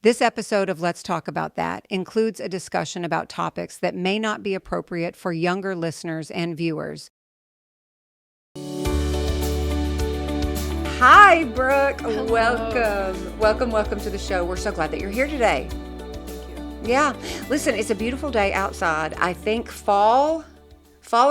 This episode of Let's Talk About That includes a discussion about topics that may not be appropriate for younger listeners and viewers. Hi, Brooke. Hello. Welcome to the show. We're so glad that you're here today. Thank you. Yeah. Listen, it's a beautiful day outside. I think fall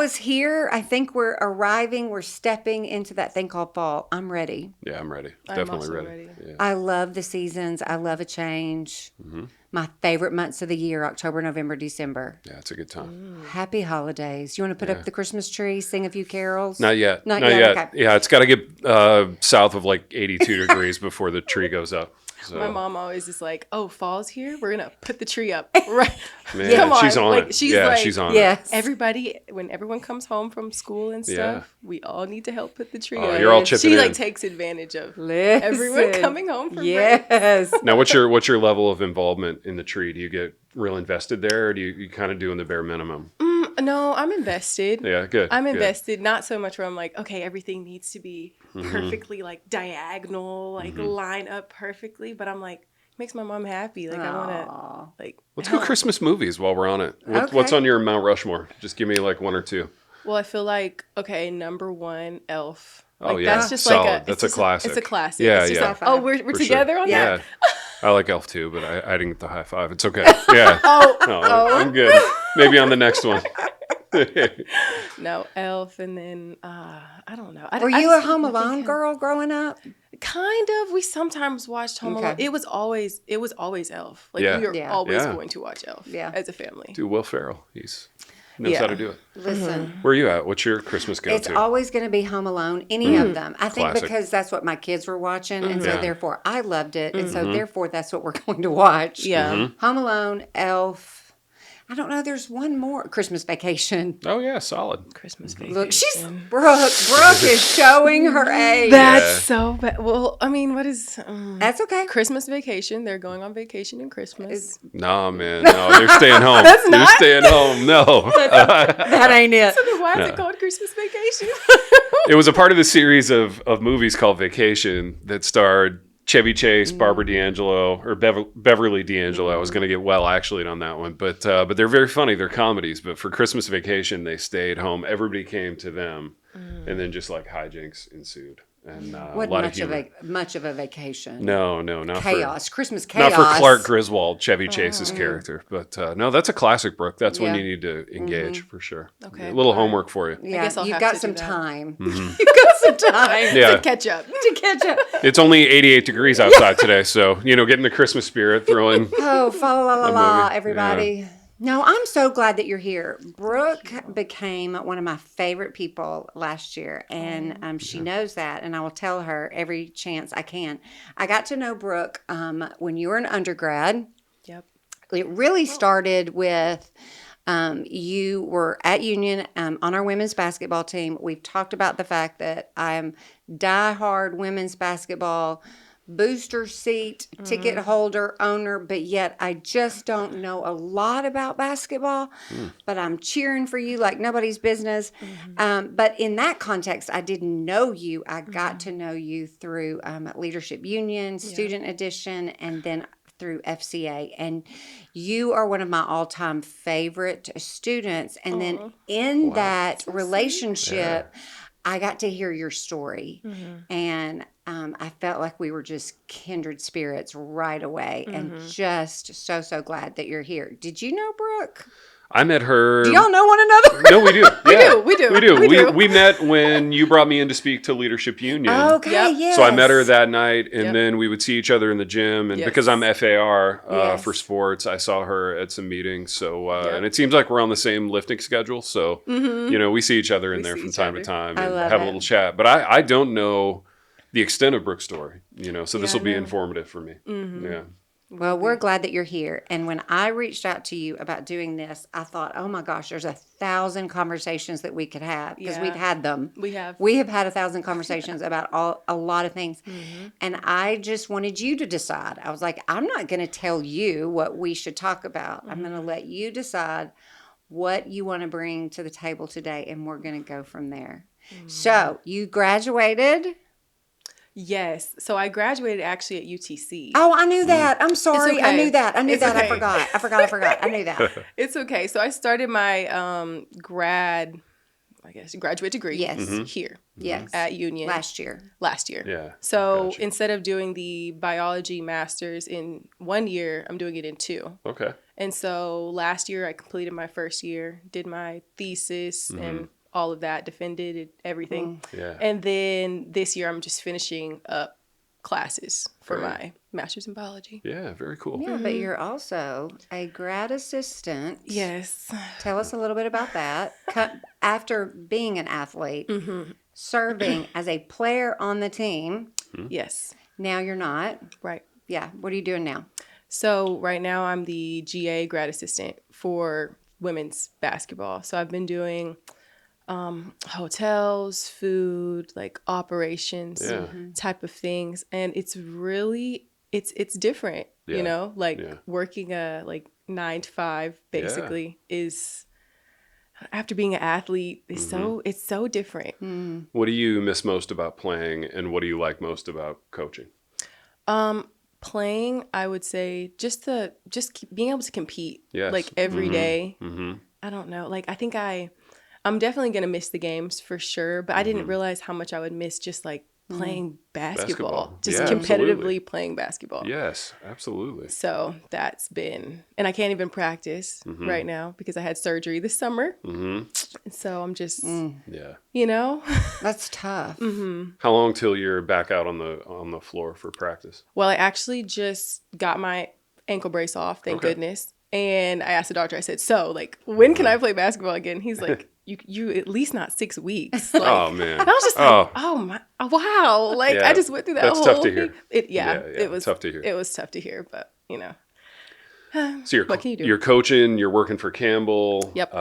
is here. I think we're arriving. We're stepping into that thing called fall. I'm ready. Yeah, I'm ready. I'm Definitely also ready. ready. Yeah. I love the seasons. I love a change. Mm-hmm. My favorite months of the year, October, November, December. Yeah, it's a good time. Happy holidays. You want to put up the Christmas tree, sing a few carols? Not yet. Not yet. Okay. Yeah, it's got to get south of like 82 degrees before the tree goes up. So. My mom always is like, "Oh, fall's here. We're gonna put the tree up." Right? Man, Come on. she's on Like, it. she's yeah, like, she's on Yes. Everybody, when everyone comes home from school and stuff, we all need to help put the tree Oh, up. you're all chipping She in. like takes advantage of Listen. everyone coming home from break. Yes. it. Now, what's your level of involvement in the tree? Do you get real invested there, or do you kind of doing the bare minimum? No, I'm invested. Yeah, good. I'm good. invested, not so much where I'm like, okay, everything needs to be perfectly like diagonal, like line up perfectly, but I'm like, makes my mom happy. Like I want to like Let's go Christmas movies while we're on it. Okay. What's on your Mount Rushmore? Just give me like one or two. Well, I feel like, okay, number one, Elf. Oh, Like, yeah. That's just Solid. like a. That's a classic. It's a classic. Yeah, It's just yeah. like, oh, we're For together sure. on that? Yeah. I like Elf too, but I didn't get the high five. It's okay. Yeah. No, I'm good. Maybe on the next one. No, Elf, and then, I don't know. Were you a Home Alone girl growing up? Kind of. We sometimes watched Home Alone. Okay. It was always Elf. Like, Yeah. we were Yeah. always Yeah. going to watch Elf Yeah. as a family. Dude, Will Ferrell. He knows how to do it. Listen. Where are you at? What's your Christmas It's go-to? always going to be Home Alone, any of them. I think Classic. because that's what my kids were watching, and so Yeah. therefore I loved it, and so therefore that's what we're going to watch. Yeah. Home Alone, Elf. I don't know. There's one more. Christmas Vacation. Oh, yeah, solid. Christmas vacation. Look, she's Brooke is showing her age. That's Yeah. so bad. Well, I mean, what is That's okay. Christmas vacation? They're going on vacation in Christmas. No, man. No, they're staying home. That's They're not- staying home. No. That ain't it. So then why is it called Christmas vacation? It was a part of the series of movies called Vacation that starred Chevy Chase, Barbara D'Angelo, or Beverly D'Angelo. I was going to get well actually on that one, but they're very funny. They're comedies. But for Christmas Vacation, they stayed home. Everybody came to them, and then just like hijinks ensued, and a Wasn't lot of much of humor. much of a vacation. No, not Chaos. for Christmas chaos. not for Clark Griswold, Chevy Chase's character. But no, that's a classic, Brooke. That's when Yeah. you need to engage for sure. Okay. A little homework for you. Yeah, guess I'll you've have got to some do that. time. You've got some time Yeah. To catch up. to catch up. It's only 88 degrees outside today, so get in the Christmas spirit, throw in. Oh, fa la la la, movie. everybody. No, I'm so glad that you're here. Brooke became one of my favorite people last year, and she knows that, and I will tell her every chance I can. I got to know Brooke when you were an undergrad. Yep. It really started with you were at Union on our women's basketball team. We've talked about the fact that I'm diehard women's basketball booster seat, ticket holder, owner, but yet I just don't know a lot about basketball, but I'm cheering for you like nobody's business. But in that context, I didn't know you. I got to know you through Leadership Union, Student Edition, and then through FCA, and you are one of my all-time favorite students. And then in that relationship, I got to hear your story, and I felt like we were just kindred spirits right away, and just so glad that you're here. Did you know Brooke? I met her. Do y'all know one another? No, we do. Yeah, We do. We do. We do. We met when you brought me in to speak to Leadership Union. Okay, Yep. yes. So I met her that night, and Yep. then we would see each other in the gym. And Yes. because I'm FAR Yes. for sports, I saw her at some meetings. So and it seems like we're on the same lifting schedule. So we see each other in there see from each time to other. time I and love have it. a little chat. But I don't know the extent of Brooke's story. So this will be I know. informative for me. Yeah. Well, we're glad that you're here. And when I reached out to you about doing this, I thought, oh my gosh, there's 1,000 conversations that we could have, because Yeah. we've had them. We have. We have had 1,000 conversations about a lot of things. And I just wanted you to decide. I was like, I'm not going to tell you what we should talk about. I'm going to let you decide what you want to bring to the table today, and we're going to go from there. So you graduated. Yes. So I graduated actually at UTC. Oh, I knew that. I'm sorry. I okay. knew that. I knew It's that. I okay. forgot. I knew that. It's okay. So I started my graduate degree Yes. here Yes. at Union Last year. Yeah. So Gotcha. instead of doing the biology master's in 1 year, I'm doing it in 2. Okay. And so last year I completed my first year, did my thesis and all of that, defended it, everything. Yeah. And then this year I'm just finishing up classes for Great. my master's in biology. Yeah. Very cool. Yeah, but you're also a grad assistant. Yes. Tell us a little bit about that. After being an athlete, serving as a player on the team, Yes. now you're not. Right. Yeah. What are you doing now? So right now I'm the GA grad assistant for women's basketball. So I've been doing hotels, food, like operations Yeah. type of things. And it's really, it's different, Yeah. you know, like Yeah. working a like 9 to 5 basically is, after being an athlete, it's so different. What do you miss most about playing, and what do you like most about coaching? Playing, I would say being able to compete Yes. like every day. Mm-hmm. I don't know. Like I'm definitely going to miss the games for sure, but I didn't realize how much I would miss just like playing basketball. Just Yeah, competitively absolutely. playing basketball. Yes. Absolutely. So that's been, and I can't even practice right now because I had surgery this summer. Mm-hmm. So I'm just, Yeah. you know, That's tough. How long till you're back out on the floor for practice? well, I actually just got my ankle brace off, thank Okay. goodness. And I asked the doctor, I said, so like, when can I play basketball again? He's like, you at least not 6 weeks. Like, Oh man. and I was just like, oh my, wow. Like Yeah, I just went through that that's whole tough to thing. hear. Yeah, Yeah, it was tough to hear. It was tough to hear, but you know. So What can you do? You're coaching. You're working for Campbell. Yep.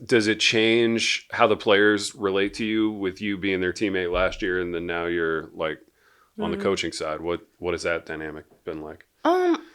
Does it change how the players relate to you with you being their teammate last year, and then now you're like on the coaching side? What has that dynamic been like?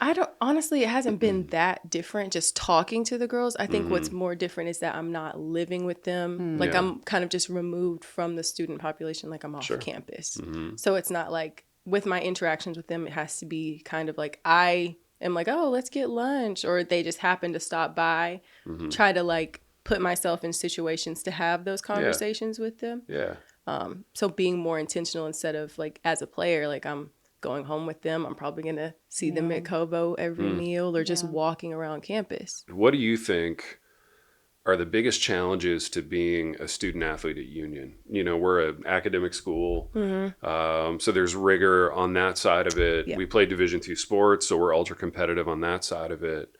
I don't, honestly, it hasn't been that different just talking to the girls. I think what's more different is that I'm not living with them. Like Yeah. I'm kind of just removed from the student population, like I'm off campus. So it's not like with my interactions with them, it has to be kind of like I am like, oh, let's get lunch, or they just happen to stop by, try to like put myself in situations to have those conversations with them. Yeah. So being more intentional instead of like as a player, like I'm going home with them. I'm probably going to see them at Kobo every meal or just walking around campus. What do you think are the biggest challenges to being a student athlete at Union? You know, we're an academic school, so there's rigor on that side of it. Yeah. We play Division II sports, so we're ultra competitive on that side of it.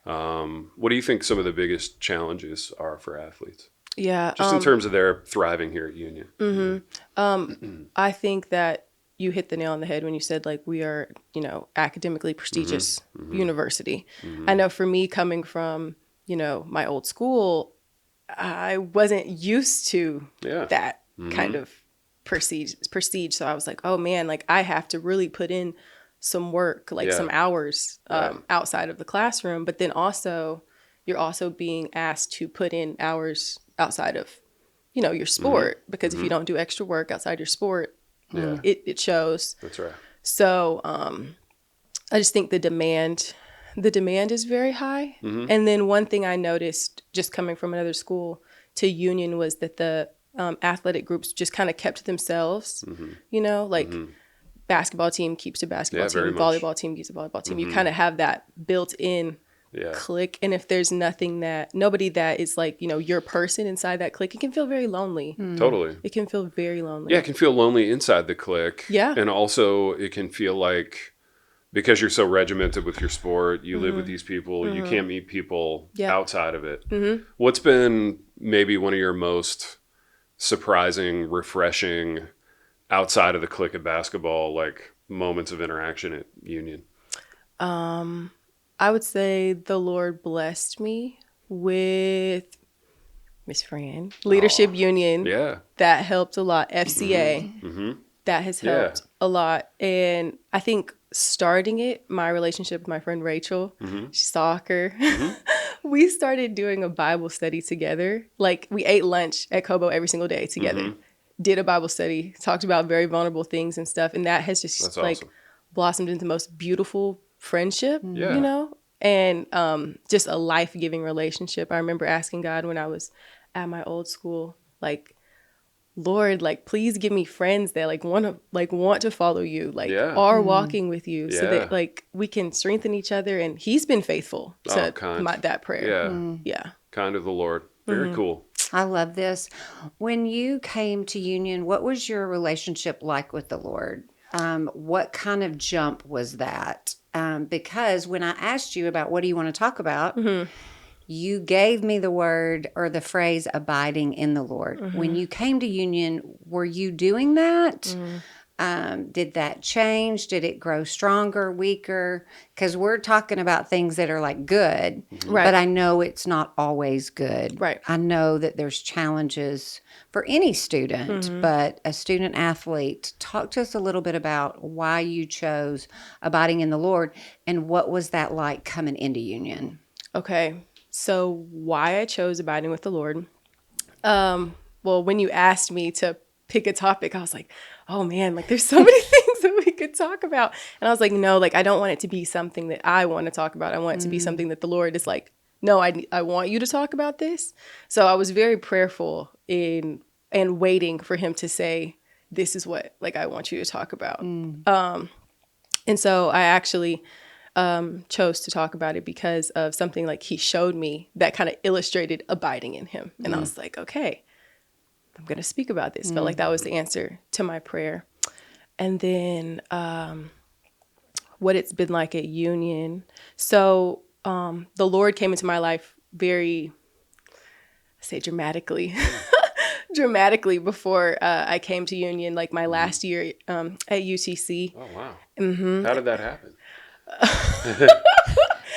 What do you think some of the biggest challenges are for athletes? Yeah. Just in terms of their thriving here at Union. I think that you hit the nail on the head when you said like we are, you know, academically prestigious university. I know for me coming from, you know, my old school, I wasn't used to that kind of prestige. So I was like, oh man, like I have to really put in some work, like some hours outside of the classroom. But then also you're also being asked to put in hours outside of, you know, your sport, because if you don't do extra work outside your sport, it shows. That's right. So I just think the demand is very high. And then one thing I noticed just coming from another school to Union was that the athletic groups just kind of kept to themselves, you know, like basketball team keeps a basketball very team, much. volleyball team keeps a volleyball team. You kind of have that built in clique. And if there's nobody that is like, you know, your person inside that clique, it can feel very lonely. Totally. It can feel very lonely. Yeah, it can feel lonely inside the clique. Yeah. And also it can feel like, because you're so regimented with your sport, you live with these people, you can't meet people outside of it. What's been maybe one of your most surprising, refreshing, outside of the clique of basketball, like moments of interaction at Union? I would say the Lord blessed me with Miss Fran, Leadership Union. Yeah. That helped a lot. FCA, that has helped a lot. And I think starting it, my relationship with my friend Rachel, she's soccer, we started doing a Bible study together. Like we ate lunch at Kobo every single day together. did a Bible study, talked about very vulnerable things and stuff. And that has just That's like awesome. blossomed into the most beautiful friendship, Yeah. you know, and just a life-giving relationship. I remember asking God when I was at my old school, like, Lord, like, please give me friends that want to follow you, like Yeah. are walking with you, so Yeah. that like we can strengthen each other. And he's been faithful to kind. that prayer. Yeah. Yeah. Kind of the Lord. Very cool. I love this. When you came to Union, what was your relationship like with the Lord? What kind of jump was that? Because when I asked you about what do you want to talk about, you gave me the word or the phrase abiding in the Lord. When you came to Union, were you doing that? Did that change? Did it grow stronger, weaker? Because we're talking about things that are like good, Right. but I know it's not always good. Right. I know that there's challenges for any student, but a student athlete. Talk to us a little bit about why you chose abiding in the Lord and what was that like coming into Union? Okay. So why I chose abiding with the Lord. Well, when you asked me to pick a topic, I was like, oh man, like there's so many things that we could talk about. And I was like, no, like I don't want it to be something that I want to talk about. I want it to be something that the Lord is like, no, I want you to talk about this. So I was very prayerful and waiting for him to say, this is what like I want you to talk about. And so I actually chose to talk about it because of something like he showed me that kind of illustrated abiding in him. And I was like, okay, I'm going to speak about this. Felt like that was the answer to my prayer. And then what it's been like at Union. So the Lord came into my life very, I say dramatically, dramatically before I came to Union, like my last year at UTC. Oh, wow. How did that happen?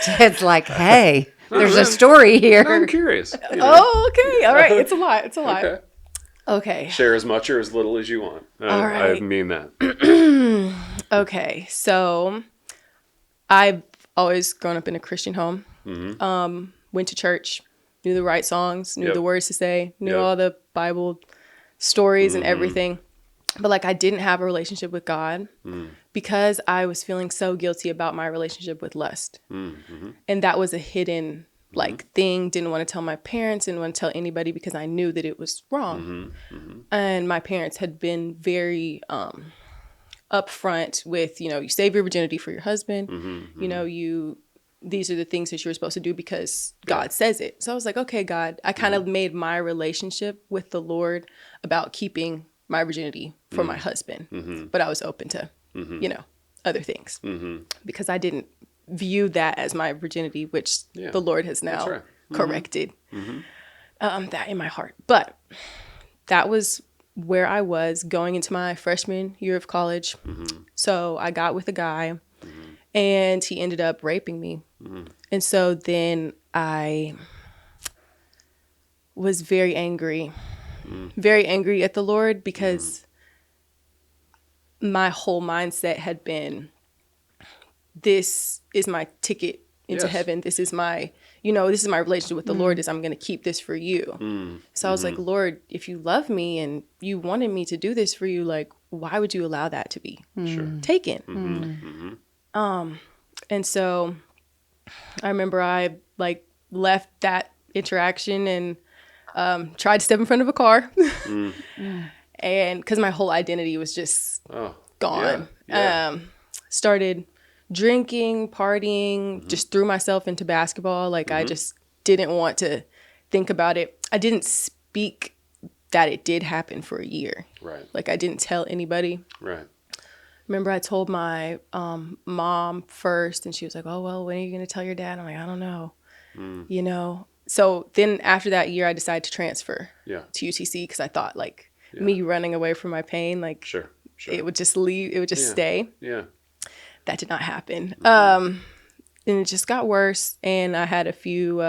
Ted's like, hey, there's a story here. I'm curious. You know. Oh, okay. All right. It's a lot. It's a lot. Okay. Okay. Share as much or as little as you want. All I right. mean that. Okay. So I've always grown up in a Christian home. Went to church, knew the right songs, knew Yep. the words to say, knew Yep. all the Bible stories and everything. But like I didn't have a relationship with God because I was feeling so guilty about my relationship with lust. And that was a hidden like thing. Didn't want to tell my parents, didn't want to tell anybody because I knew that it was wrong. And my parents had been very upfront with, you know, you save your virginity for your husband. You know, these are the things that you're supposed to do because God says it. So I was like, okay, God, I kind of made my relationship with the Lord about keeping my virginity for my husband. But I was open to, you know, other things because I didn't view that as my virginity, which the Lord has now corrected that in my heart. But that was where I was going into my freshman year of college. So I got with a guy and he ended up raping me. And so then I was very angry at the Lord because my whole mindset had been, this is my ticket into heaven. This is my, you know, this is my relationship with the Lord, is I'm going to keep this for you. So I was like, Lord, if you love me and you wanted me to do this for you, like, why would you allow that to be taken? And so I remember I like left that interaction and tried to step in front of a car. And because my whole identity was just gone. Started drinking, partying, just threw myself into basketball. Like I just didn't want to think about it. I didn't speak that it did happen for a year. Right. Like I didn't tell anybody. Right. Remember I told my mom first and she was like, oh, well, when are you going to tell your dad? I'm like, I don't know. You know? So then after that year, I decided to transfer to UTC because I thought like me running away from my pain, like it would just leave, it would just stay. Yeah. That did not happen. And it just got worse. And I had a few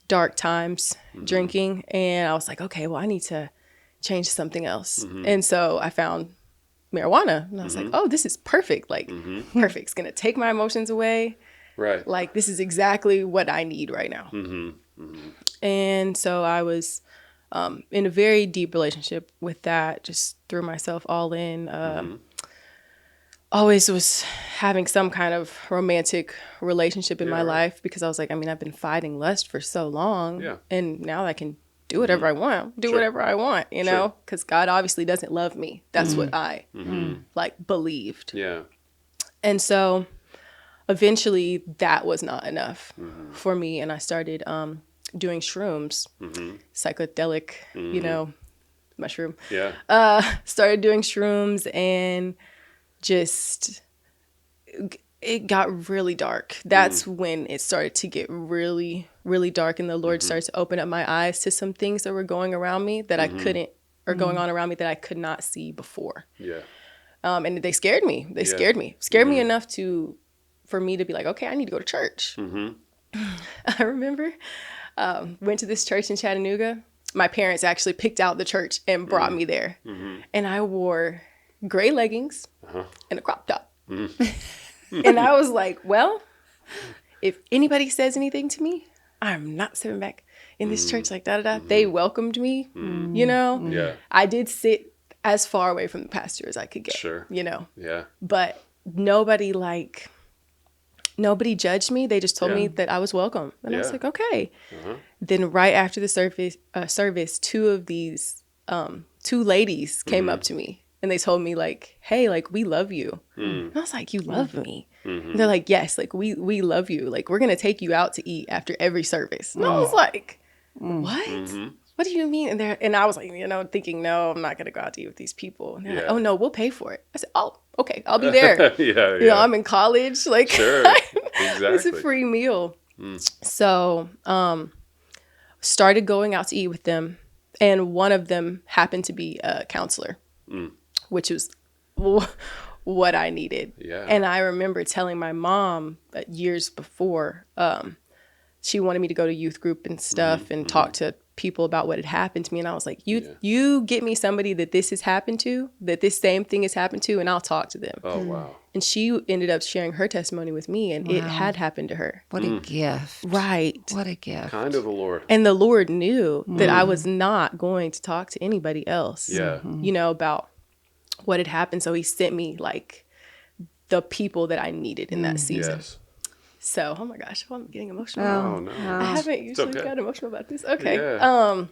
dark times drinking. And I was like, okay, well, I need to change to something else. And so I found marijuana. And I was like, oh, this is perfect. Like, perfect. It's going to take my emotions away. Right. Like, this is exactly what I need right now. And so I was in a very deep relationship with that. Just threw myself all in. Always was having some kind of romantic relationship in my life because I was like, I mean, I've been fighting lust for so long, and now I can do whatever I want, do whatever I want, you know, because God obviously doesn't love me. That's what I like believed. Yeah. And so eventually that was not enough for me. And I started doing shrooms, psychedelic, you know, mushroom. Yeah. Started doing shrooms and just it got really dark. That's when it started to get really, really dark, and the Lord started to open up my eyes to some things that were going around me that I couldn't, or going on around me that I could not see before. Yeah. And they scared me. They scared me enough for me to be like, okay, I need to go to church. I remember went to this church in Chattanooga. My parents actually picked out the church and brought me there, and I wore gray leggings and a crop top. And I was like, well, if anybody says anything to me, I'm not sitting back in this church like da-da-da. They welcomed me, you know? Yeah. I did sit as far away from the pastor as I could get, you know? Yeah. But nobody judged me. They just told me that I was welcome. And I was like, okay. Then right after the service, two of these, two ladies came up to me. And they told me like, hey, like, we love you. And I was like, you love me? And they're like, yes, like, we love you. Like, we're going to take you out to eat after every service. And I was like, what? What do you mean? And I was like, you know, thinking, no, I'm not going to go out to eat with these people. And they're like, oh, no, we'll pay for it. I said, oh, okay, I'll be there. You know, I'm in college. Like, sure. Exactly. It's a free meal. So started going out to eat with them. And one of them happened to be a counselor. Which was what I needed. Yeah. And I remember telling my mom years before, she wanted me to go to youth group and stuff and talk to people about what had happened to me. And I was like, you get me somebody that this has happened to, that this same thing has happened to, and I'll talk to them. Oh, wow. And she ended up sharing her testimony with me, and it had happened to her. What a gift. Right. What a gift. Kind of the Lord. And the Lord knew that I was not going to talk to anybody else, Yeah. you know, about what had happened. So he sent me like the people that I needed in that season. Yes. So, oh my gosh, I'm getting emotional. Oh, no. I haven't usually got emotional about this. Okay. Yeah.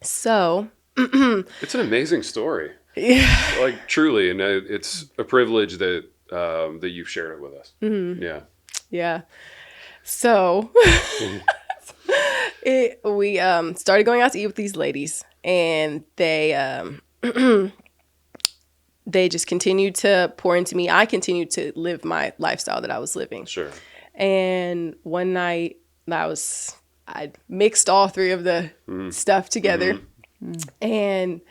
So it's an amazing story. Yeah. Like, truly. And it's a privilege that that you've shared it with us. Yeah. Yeah. So we started going out to eat with these ladies, and they they just continued to pour into me. I continued to live my lifestyle that I was living. Sure. And one night I mixed all three of the stuff together, and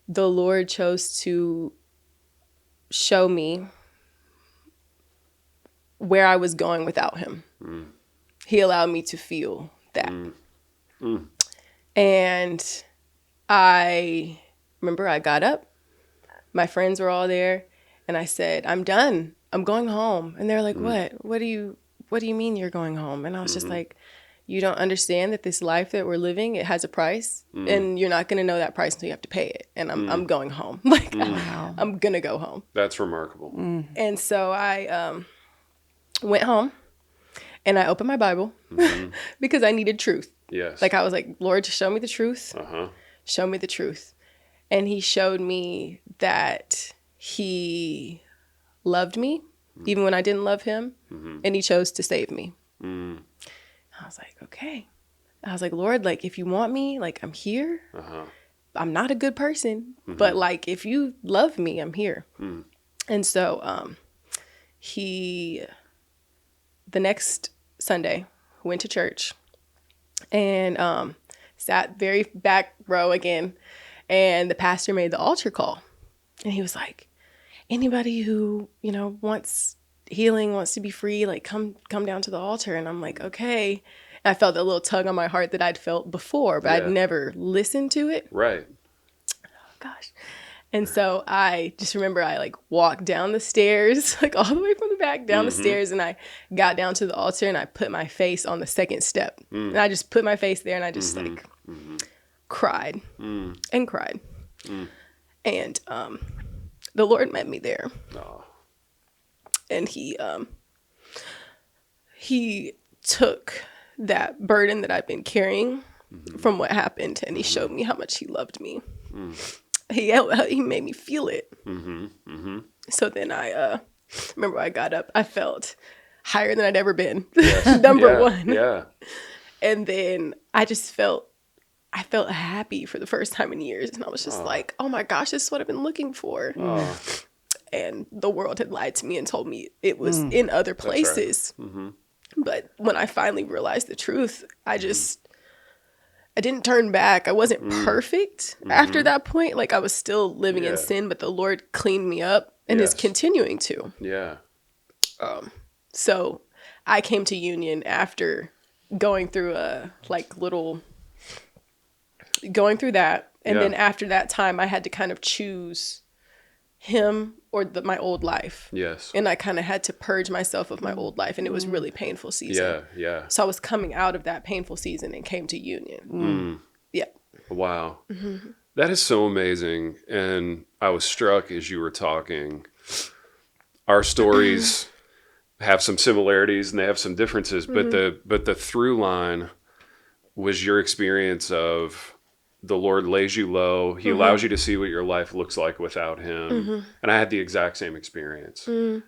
the Lord chose to show me where I was going without him. He allowed me to feel that. And I remember I got up, my friends were all there, and I said, I'm done. I'm going home. And they're like, what do you mean you're going home? And I was just like, you don't understand that this life that we're living, it has a price, and you're not going to know that price until you have to pay it. And I'm going home. Like, I'm going to go home. That's remarkable. And so I went home, and I opened my Bible because I needed truth. Yes. Like, I was like, Lord, just show me the truth. Show me the truth. And he showed me that he loved me, even when I didn't love him, and he chose to save me. I was like, okay. I was like, Lord, like, if you want me, like, I'm here. I'm not a good person, but like, if you love me, I'm here. And so the next Sunday, went to church and sat very back row again. And the pastor made the altar call. And he was like, anybody who, you know, wants healing, wants to be free, like, come down to the altar. And I'm like, okay. And I felt that little tug on my heart that I'd felt before, but I'd never listened to it. Right. Oh, gosh. And so I just remember I like walked down the stairs, like all the way from the back down the stairs. And I got down to the altar and I put my face on the second step. And I just put my face there and I just like cried and cried. And the Lord met me there. Oh. And he took that burden that I've been carrying from what happened, and he showed me how much he loved me. He made me feel it. So then I remember I got up. I felt higher than I'd ever been. Yes. Number one. Yeah. And then I felt happy for the first time in years. And I was just like, oh my gosh, this is what I've been looking for. And the world had lied to me and told me it was in other places. Right. But when I finally realized the truth, I didn't turn back. I wasn't perfect after that point. Like, I was still living in sin, but the Lord cleaned me up and is continuing to. Yeah. So I came to Union after going through going through that. And then after that time, I had to kind of choose him or my old life. Yes. And I kind of had to purge myself of my old life. And it was really painful season. Yeah. So I was coming out of that painful season and came to Union. Yeah. Wow. That is so amazing. And I was struck as you were talking. Our stories have some similarities and they have some differences, but the through line was your experience of the Lord lays you low. He allows you to see what your life looks like without him. And I had the exact same experience. And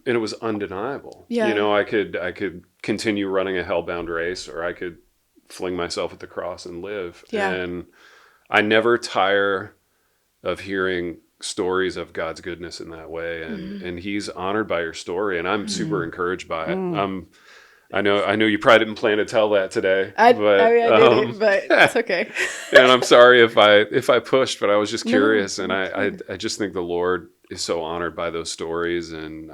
it was undeniable. Yeah. You know, I could continue running a hellbound race, or I could fling myself at the cross and live. Yeah. And I never tire of hearing stories of God's goodness in that way. And he's honored by your story. And I'm super encouraged by it. I know you probably didn't plan to tell that today. I didn't, but it's okay. And I'm sorry if I pushed, but I was just curious. And I just think the Lord is so honored by those stories. And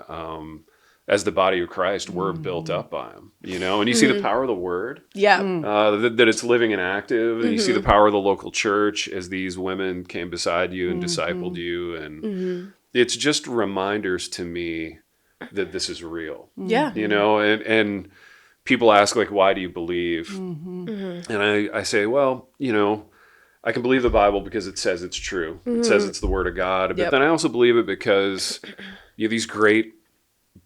as the body of Christ, we're built up by him, you know, and you see the power of the word. Yeah. That it's living and active. And you see the power of the local church as these women came beside you and discipled you. And it's just reminders to me that this is real. Yeah. You know, and people ask, like, why do you believe? And I say, well, you know, I can believe the Bible because it says it's true. It says it's the word of God. But then I also believe it because these great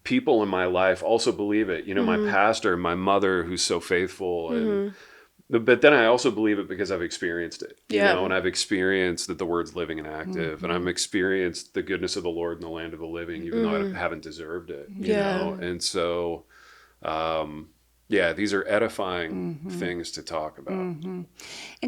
people in my life also believe it. You know, my pastor, my mother, who's so faithful. And but then I also believe it because I've experienced it, you know, and I've experienced that the word's living and active, and I've experienced the goodness of the Lord in the land of the living, even though I haven't deserved it, you know? And so, these are edifying things to talk about. And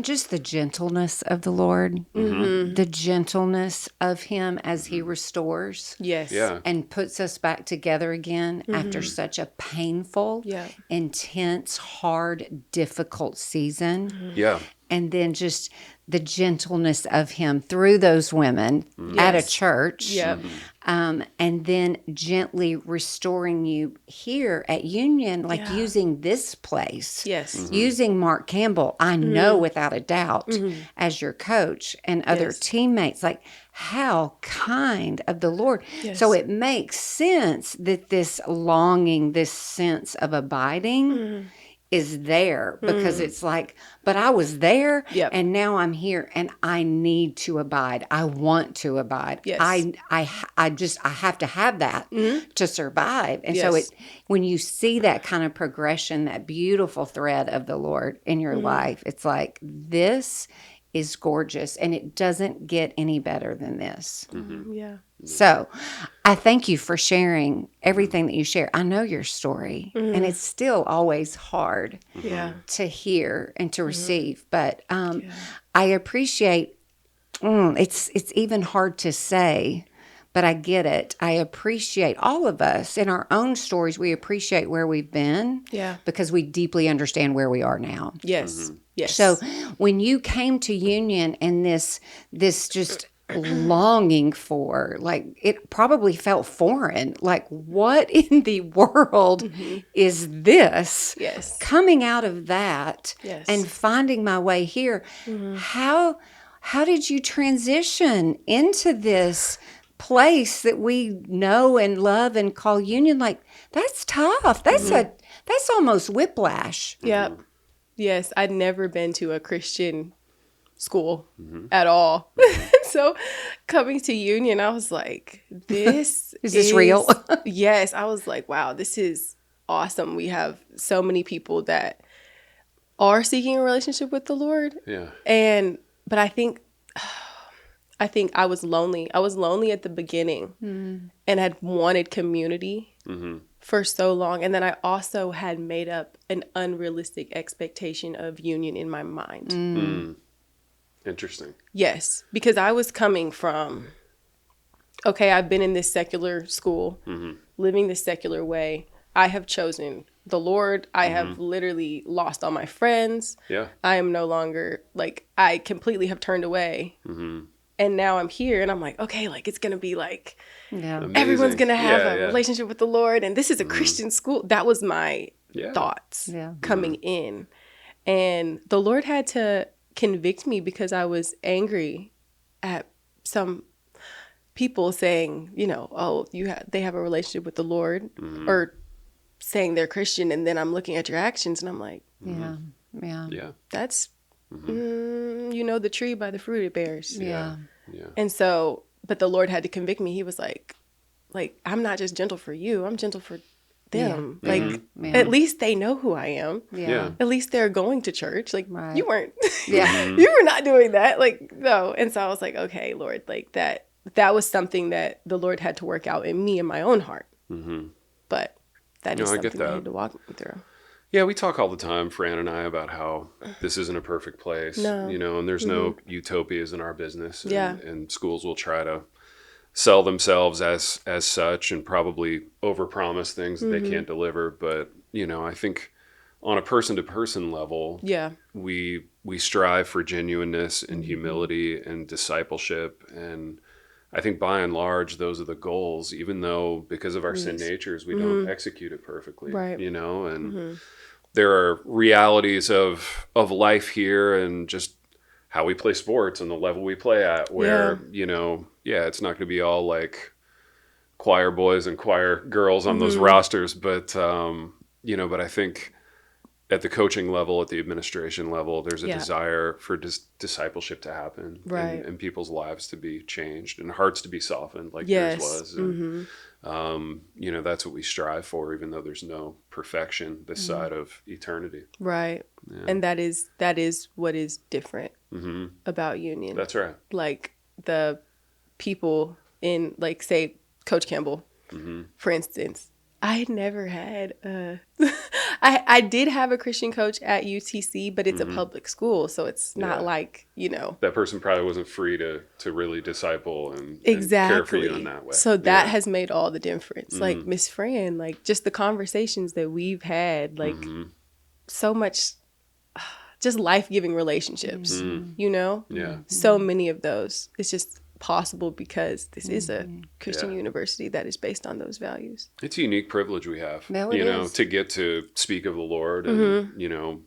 just the gentleness of the Lord, the gentleness of him as he restores. Yes. Yeah. And puts us back together again after such a painful, intense, hard, difficult season. Yeah. And then just the gentleness of him through those women at a church. Yeah. And then gently restoring you here at Union, like using this place. Yes. Using Mark Campbell, I know without a doubt, as your coach and other teammates, like how kind of the Lord. Yes. So it makes sense that this longing, this sense of abiding is there, because it's like, but I was there and now I'm here and I need to abide. I want to abide. Yes. I have to have that to survive. And so when you see that kind of progression, that beautiful thread of the Lord in your life, it's like, this is gorgeous and it doesn't get any better than this. Yeah. So I thank you for sharing everything that you share. I know your story and it's still always hard to hear and to receive, but I appreciate, it's even hard to say, but I get it. I appreciate all of us in our own stories. We appreciate where we've been because we deeply understand where we are now. Yes. Yes. So when you came to Union and this just longing for, like, it probably felt foreign. Like, what in the world is this? Yes. Coming out of that and finding my way here, how did you transition into this place that we know and love and call Union? Like, that's tough. That's that's almost whiplash. Yep. Yes, I'd never been to a Christian school at all. So coming to Union, I was like, this Is this real? Yes. I was like, wow, this is awesome. We have so many people that are seeking a relationship with the Lord. Yeah. But I think I was lonely. I was lonely at the beginning and had wanted community for so long. And then I also had made up an unrealistic expectation of Union in my mind. Interesting. Yes, because I was coming from, okay, I've been in this secular school, living this secular way. I have chosen the Lord. I have literally lost all my friends. Yeah. I am no longer, like, I completely have turned away. And now I'm here and I'm like, okay, like, it's going to be like, Yeah. everyone's going to have a Yeah. relationship with the Lord. And this is a Christian school. That was my thoughts coming in. And the Lord had to convict me because I was angry at some people saying, you know, oh, they have a relationship with the Lord, or saying they're Christian, and then I'm looking at your actions and I'm like, Yeah. that's you know the tree by the fruit it bears. Yeah. And so, but the Lord had to convict me. He was like I'm not just gentle for you, I'm gentle for them. Like, at least they know who I am. Yeah. At least they're going to church. Like, Right. you weren't. Yeah. You were not doing that. Like, no. And so I was like, okay, Lord, like that was something that the Lord had to work out in me, in my own heart. But that is I get something that. I had to walk me through. Yeah, we talk all the time, Fran and I, about how this isn't a perfect place. No. You know, and there's no utopias in our business. And, Yeah. and schools will try to sell themselves as such and probably overpromise things that they can't deliver. But, you know, I think on a person-to-person level, we strive for genuineness and humility and discipleship. And I think by and large, those are the goals, even though because of our sin natures, we don't execute it perfectly, Right. you know, and there are realities of life here and just how we play sports and the level we play at where, you know, it's not going to be all like choir boys and choir girls on those rosters, but, you know, but I think at the coaching level, at the administration level, there's a desire for discipleship to happen, and people's lives to be changed and hearts to be softened like yours was. And, you know, that's what we strive for, even though there's no perfection this side of eternity. Right. Yeah. And that is what is different about Union. That's right. Like the people in, like, say, Coach Campbell, for instance, I had never had I did have a Christian coach at UTC, but it's a public school, so it's not like, you know. That person probably wasn't free to really disciple and Exactly. care for you in that way. So that has made all the difference. Like, Miss Fran, like, just the conversations that we've had, like, so much, just life-giving relationships, you know? Yeah. So many of those. It's just possible because this is a Christian university that is based on those values. It's a unique privilege we have, No, it you know, is. to get to speak of the Lord and, you know,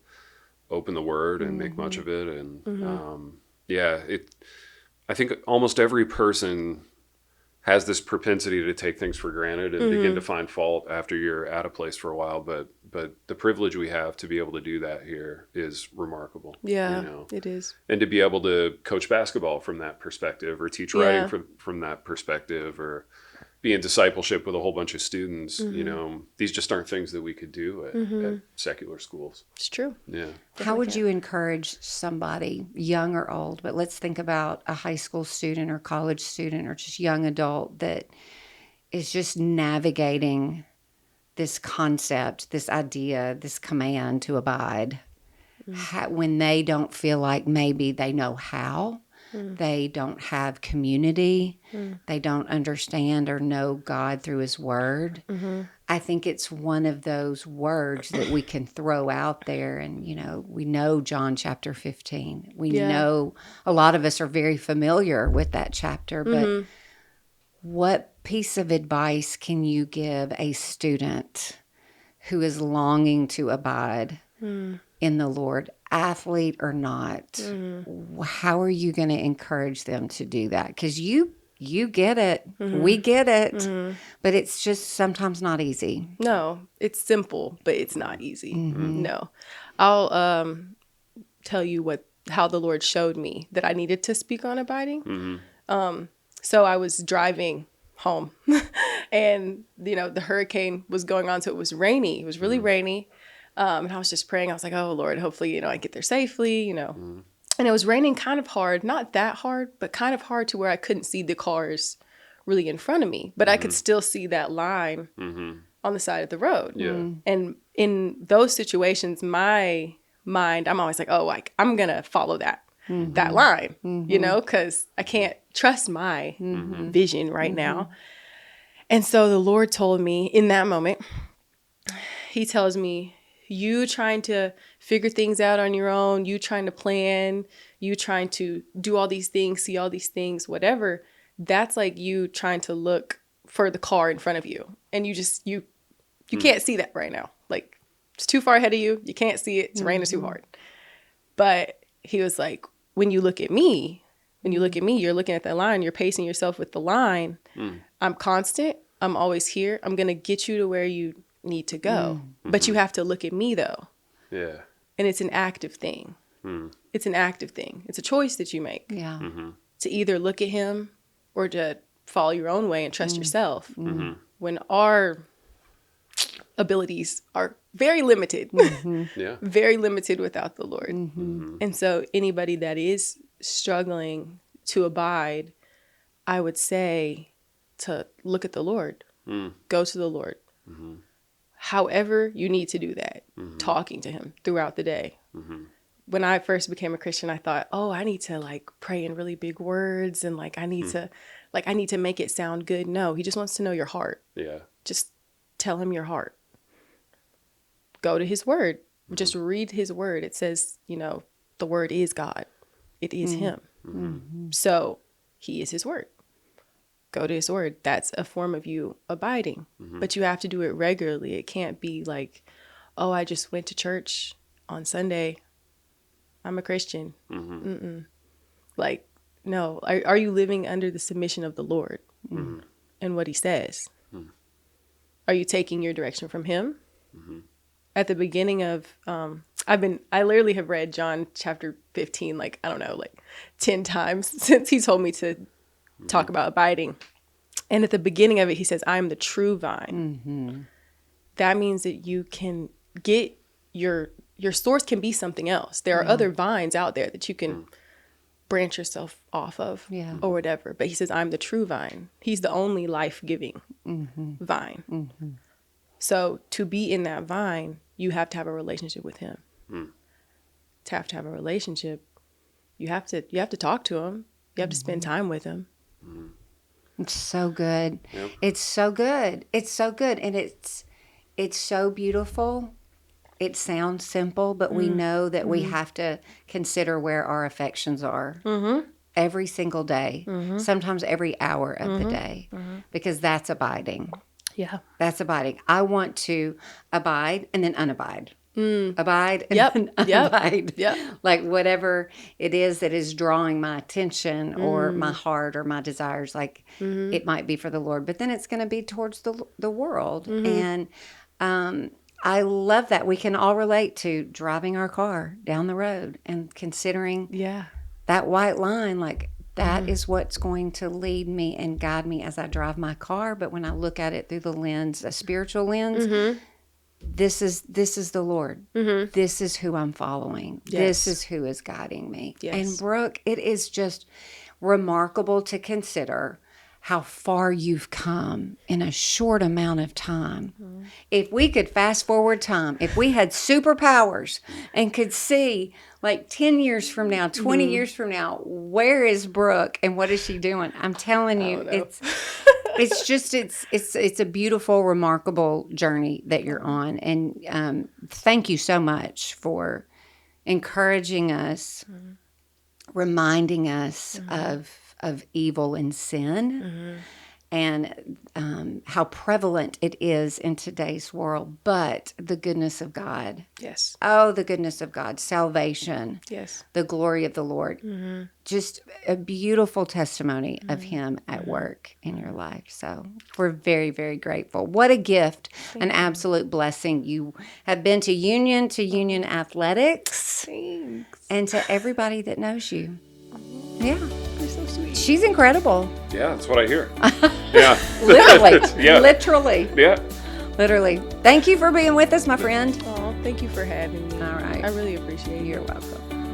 open the word and make much of it. And, I think almost every person has this propensity to take things for granted and begin to find fault after you're at a place for a while. But the privilege we have to be able to do that here is remarkable. Yeah, you know? it is. And to be able to coach basketball from that perspective, or teach writing from that perspective, or be in discipleship with a whole bunch of students, you know, these just aren't things that we could do at secular schools. It's true. Yeah. How would you encourage somebody, young or old, but let's think about a high school student or college student or just young adult that is just navigating this concept, this idea, this command to abide, when they don't feel like maybe they know how, they don't have community, they don't understand or know God through His Word. I think it's one of those words that we can throw out there. And, you know, we know John chapter 15. We know a lot of us are very familiar with that chapter, but what piece of advice can you give a student who is longing to abide in the Lord, athlete or not? How are you going to encourage them to do that? Because you get it. We get it. But it's just sometimes not easy. No, it's simple, but it's not easy. No. I'll tell you what how the Lord showed me that I needed to speak on abiding. Mm-hmm. So I was driving home and, the hurricane was going on. So it was rainy. It was really rainy. And I was just praying. I was like, oh, Lord, hopefully, I get there safely, And it was raining kind of hard, not that hard, but kind of hard to where I couldn't see the cars really in front of me. But I could still see that line on the side of the road. Yeah. And in those situations, my mind, I'm always like, oh, I'm going to follow that line, because I can't trust my vision right now. And so the Lord told me in that moment, he tells me, you trying to figure things out on your own, you trying to plan, you trying to do all these things, see all these things, whatever, that's like you trying to look for the car in front of you. And you can't see that right now. Like, it's too far ahead of you. You can't see it. It's raining too hard. But he was like, when you look at me, you're looking at that line, you're pacing yourself with the line. I'm constant. I'm always here. I'm going to get you to where you need to go. But you have to look at me, though. Yeah. And it's an active thing. It's an active thing. It's a choice that you make. Yeah. To either look at him or to follow your own way and trust yourself. When our abilities are very limited, Yeah. very limited without the Lord. And so anybody that is struggling to abide, I would say to look at the Lord, go to the Lord. However you need to do that, talking to him throughout the day. When I first became a Christian, I thought, oh, I need to like pray in really big words and I need to make it sound good. No, he just wants to know your heart. Yeah. Just tell him your heart. Go to his word. Just read his word. It says, the word is God. It is him. So he is his word. Go to his word. That's a form of you abiding. But you have to do it regularly. It can't be like, oh, I just went to church on Sunday. I'm a Christian. Like, no. Are you living under the submission of the Lord and what he says? Are you taking your direction from him? At the beginning of, I literally have read John chapter 15, 10 times since he told me to talk about abiding. And at the beginning of it, he says, I am the true vine. That means that you can get your source can be something else. There are other vines out there that you can branch yourself off of or whatever. But he says, I'm the true vine. He's the only life-giving vine. So to be in that vine, you have to have a relationship with him. To have a relationship, you have to talk to him. You have to spend time with him. It's so good. Yep. It's so good. It's so good. And it's so beautiful. It sounds simple, but we know that we have to consider where our affections are every single day, sometimes every hour of the day, because that's abiding. Yeah. That's abiding. I want to abide and then unabide. Abide and then unabide. Like whatever it is that is drawing my attention or my heart or my desires, like it might be for the Lord, but then it's going to be towards the world. And I love that we can all relate to driving our car down the road and considering that white line, like that is what's going to lead me and guide me as I drive my car. But when I look at it through the lens, a spiritual lens, this is the Lord. This is who I'm following. This is who is guiding me. And Brooke, it is just remarkable to consider how far you've come in a short amount of time. If we could fast forward time, if we had superpowers and could see like 10 years from now, 20 years from now, where is Brooke and what is she doing? I'm telling you, it's a beautiful, remarkable journey that you're on. And thank you so much for encouraging us, reminding us of evil and sin, and how prevalent it is in today's world, but the goodness of God. Yes. Oh, the goodness of God, salvation, Yes. the glory of the Lord. Just a beautiful testimony of Him at work in your life. So we're very, very grateful. What a gift, an absolute blessing. You have been to Union Athletics, Thanks. and to everybody that knows you. Yeah. You're so sweet. She's incredible. Yeah, that's what I hear. Yeah. Literally. Yeah. Literally. Yeah. Literally. Thank you for being with us, my friend. Oh, thank you for having me. All right. I really appreciate it. You're welcome.